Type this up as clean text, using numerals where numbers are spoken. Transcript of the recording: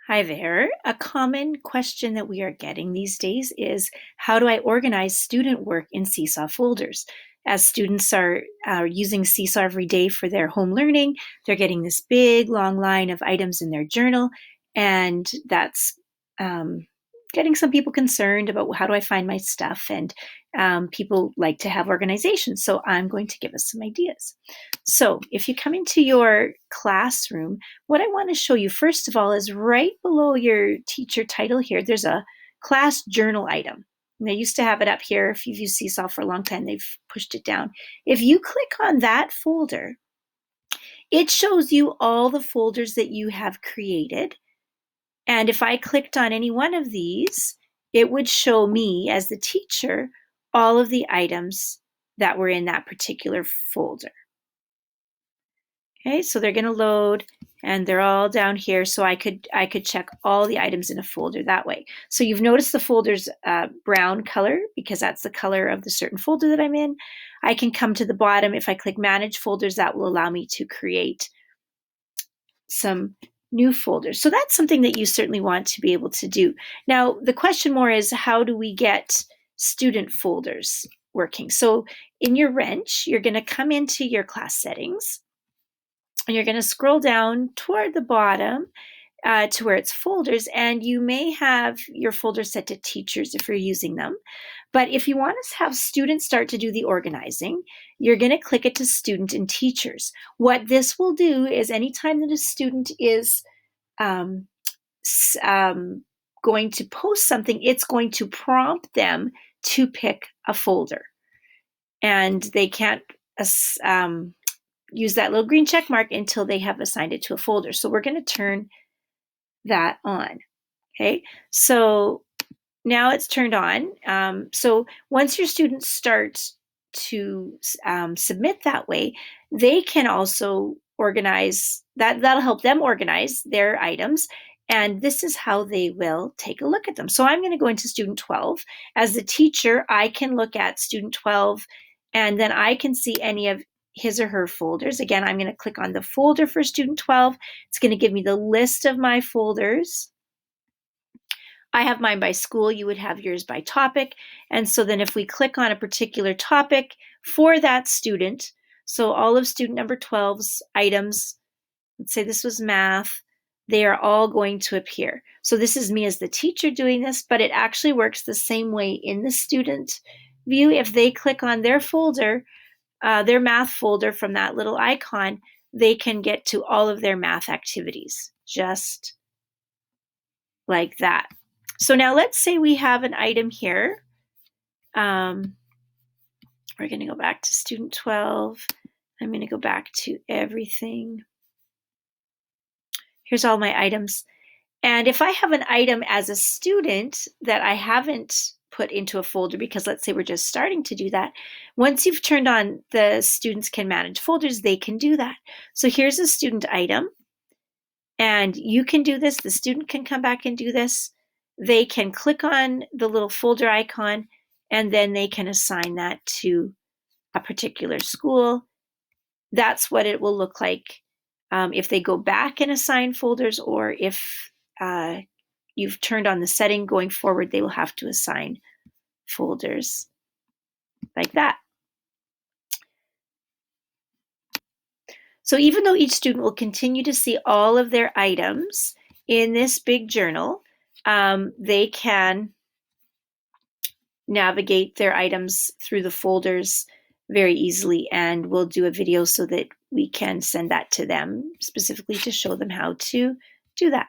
Hi there. A common question that we are getting these days is how do I organize student work in Seesaw folders? As students are using Seesaw every day for their home learning, they're getting this big long line of items in their journal, and that's getting some people concerned about how do I find my stuff, and people like to have organization. So I'm going to give us some ideas. So if you come into your classroom, what I want to show you first of all is right below your teacher title here, there's a class journal item. And they used to have it up here. If you've used Seesaw for a long time, they've pushed it down. If you click on that folder, it shows you all the folders that you have created. And if I clicked on any one of these, it would show me as the teacher all of the items that were in that particular folder. Okay, so they're going to load and they're all down here, so I could check all the items in a folder that way. So you've noticed the folder's brown color because that's the color of the certain folder that I'm in. I can come to the bottom. If I click Manage Folders, that will allow me to create some new folders. So that's something that you certainly want to be able to do. Now, the question more is how do we get student folders working? So in your wrench, you're going to come into your class settings, and you're going to scroll down toward the bottom to where it's folders, and you may have your folder set to teachers if you're using them. But if you want to have students start to do the organizing, you're going to click it to student and teachers. What this will do is anytime that a student is going to post something, it's going to prompt them to pick a folder. And they can't use that little green check mark until they have assigned it to a folder. So we're going to turn that on. Okay, so now it's turned on. So once your students start to submit that way, they can also organize that. That'll help them organize their items. And this is how they will take a look at them. So I'm going to go into student 12. As the teacher, I can look at student 12, and then I can see any of his or her folders. Again, I'm going to click on the folder for student 12. It's going to give me the list of my folders. I have mine by school. You would have yours by topic. And so then if we click on a particular topic for that student, so all of student number 12's items, let's say this was math, they are all going to appear. So this is me as the teacher doing this, but it actually works the same way in the student view. If they click on their folder, their math folder from that little icon, they can get to all of their math activities, just like that. So now let's say we have an item here. We're going to go back to student 12. I'm going to go back to everything. Here's all my items. And if I have an item as a student that I haven't put into a folder, because let's say we're just starting to do that, once you've turned on the students can manage folders, they can do that. So here's a student item, and you can do this. The student can come back and do this. They can click on the little folder icon, and then they can assign that to a particular school. That's what it will look like if they go back and assign folders, or if you've turned on the setting going forward, they will have to assign folders like that. So even though each student will continue to see all of their items in this big journal, they can navigate their items through the folders very easily, and we'll do a video so that we can send that to them specifically to show them how to do that.